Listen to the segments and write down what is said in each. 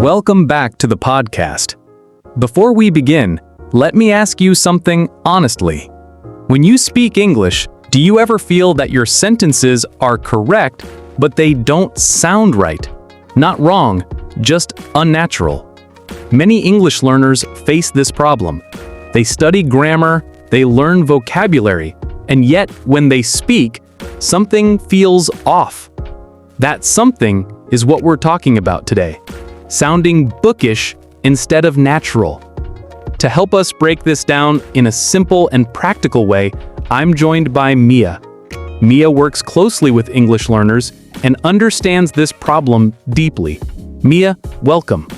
Welcome back to the podcast. Before we begin, let me ask you something honestly. When you speak English, do you ever feel that your sentences are correct, but they don't sound right? Not wrong, just unnatural. Many English learners face this problem. They study grammar, they learn vocabulary, and yet when they speak, something feels off. That something is what we're talking about today. Sounding bookish instead of natural. To help us break this down in a simple and practical way, I'm joined by Mia. Mia works closely with English learners and understands this problem deeply. Mia, welcome.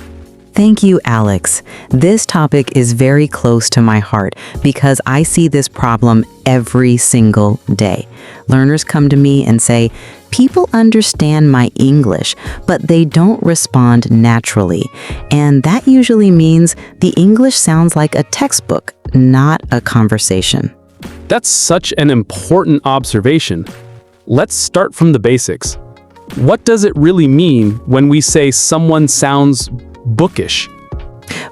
Thank you, Alex. This topic is very close to my heart because I see this problem every single day. Learners come to me and say, people understand my English, but they don't respond naturally. And that usually means the English sounds like a textbook, not a conversation. That's such an important observation. Let's start from the basics. What does it really mean when we say someone sounds bookish?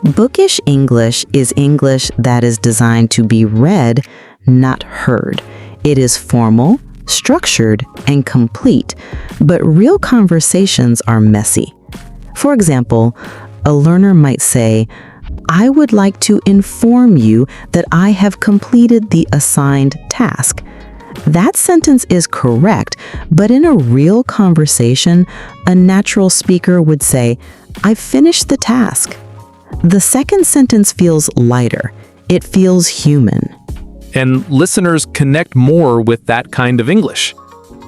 Bookish English is English that is designed to be read, not heard. It is formal, structured, and complete, but real conversations are messy. For example, a learner might say, I would like to inform you that I have completed the assigned task. That sentence is correct, but in a real conversation, a natural speaker would say, I've finished the task. The second sentence feels lighter. It feels human. And listeners connect more with that kind of English.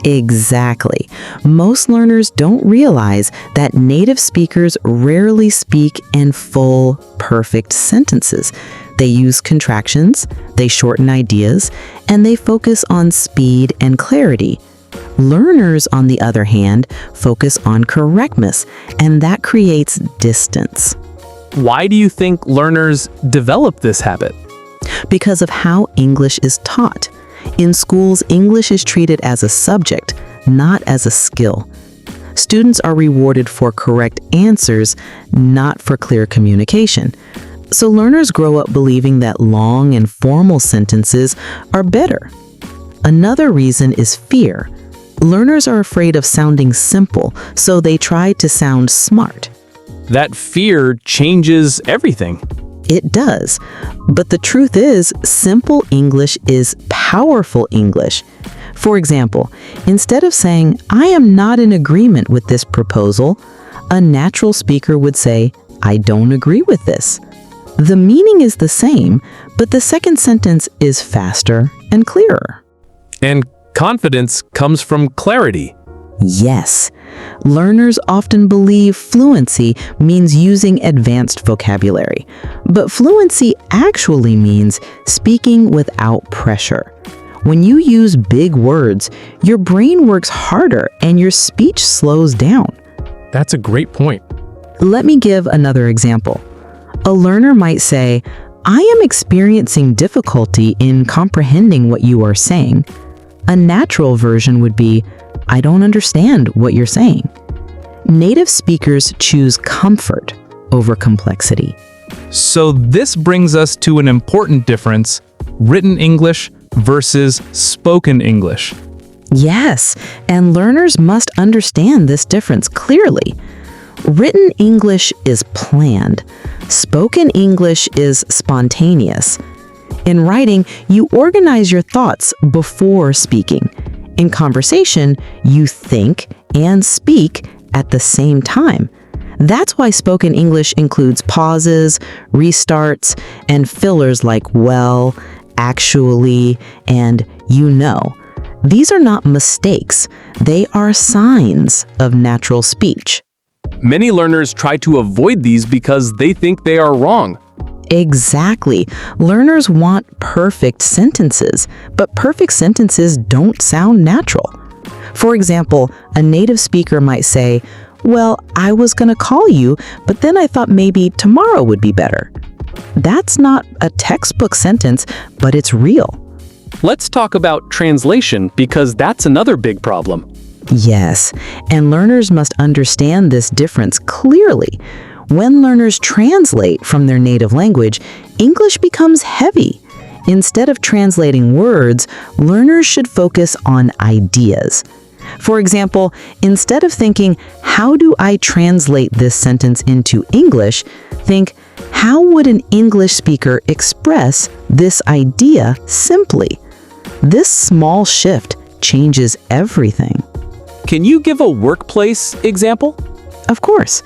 Exactly. Most learners don't realize that native speakers rarely speak in full, perfect sentences. They use contractions, they shorten ideas, and they focus on speed and clarity. Learners, on the other hand, focus on correctness, and that creates distance. Why do you think learners develop this habit? Because of how English is taught. In schools, English is treated as a subject, not as a skill. Students are rewarded for correct answers, not for clear communication. So learners grow up believing that long and formal sentences are better. Another reason is fear. Learners are afraid of sounding simple, so they try to sound smart. That fear changes everything. It does. But the truth is, simple English is powerful English. For example, instead of saying, I am not in agreement with this proposal, a natural speaker would say, I don't agree with this. The meaning is the same, but the second sentence is faster and clearer. And confidence comes from clarity. Yes. Learners often believe fluency means using advanced vocabulary, but fluency actually means speaking without pressure. When you use big words, your brain works harder and your speech slows down. That's a great point. Let me give another example. A learner might say, I am experiencing difficulty in comprehending what you are saying. A natural version would be, I don't understand what you're saying. Native speakers choose comfort over complexity. So this brings us to an important difference: written English versus spoken English. Yes, and learners must understand this difference clearly. Written English is planned. Spoken English is spontaneous. In writing, you organize your thoughts before speaking. In conversation, you think and speak at the same time. That's why spoken English includes pauses, restarts, and fillers like well, actually, and you know. These are not mistakes. They are signs of natural speech. Many learners try to avoid these because they think they are wrong. Exactly. Learners want perfect sentences, but perfect sentences don't sound natural. For example, a native speaker might say, well, I was going to call you, but then I thought maybe tomorrow would be better. That's not a textbook sentence, but it's real. Let's talk about translation because that's another big problem. Yes, and learners must understand this difference clearly. When learners translate from their native language, English becomes heavy. Instead of translating words, learners should focus on ideas. For example, instead of thinking, how do I translate this sentence into English, think, how would an English speaker express this idea simply? This small shift changes everything. Can you give a workplace example? Of course.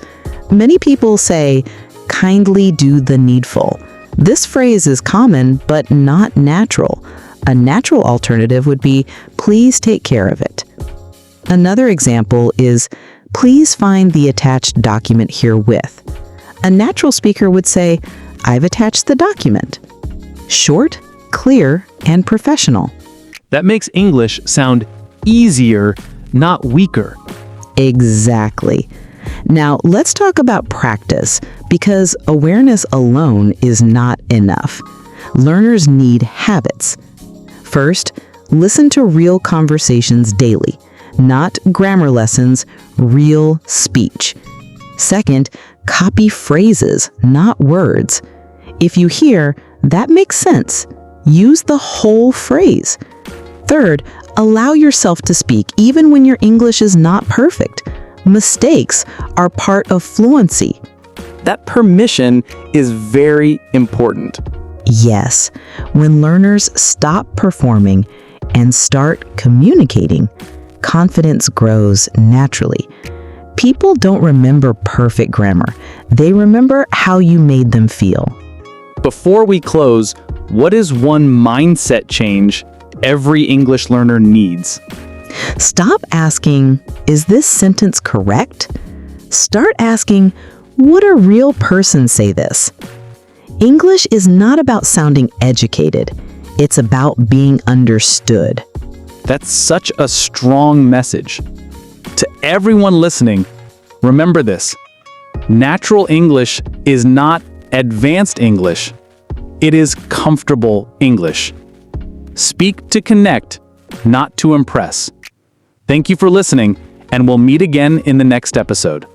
Many people say, kindly do the needful. This phrase is common, but not natural. A natural alternative would be, please take care of it. Another example is, please find the attached document herewith. A natural speaker would say, I've attached the document. Short, clear, and professional. That makes English sound easier, not weaker. Exactly. Now, let's talk about practice, because awareness alone is not enough. Learners need habits. First, listen to real conversations daily, not grammar lessons, real speech. Second, copy phrases, not words. If you hear, that makes sense, use the whole phrase. Third, allow yourself to speak even when your English is not perfect. Mistakes are part of fluency. That permission is very important. Yes, when learners stop performing and start communicating, confidence grows naturally. People don't remember perfect grammar. They remember how you made them feel. Before we close, what is one mindset change every English learner needs? Stop asking, is this sentence correct? Start asking, would a real person say this? English is not about sounding educated. It's about being understood. That's such a strong message. To everyone listening, remember this. Natural English is not advanced English. It is comfortable English. Speak to connect, not to impress. Thank you for listening, and we'll meet again in the next episode.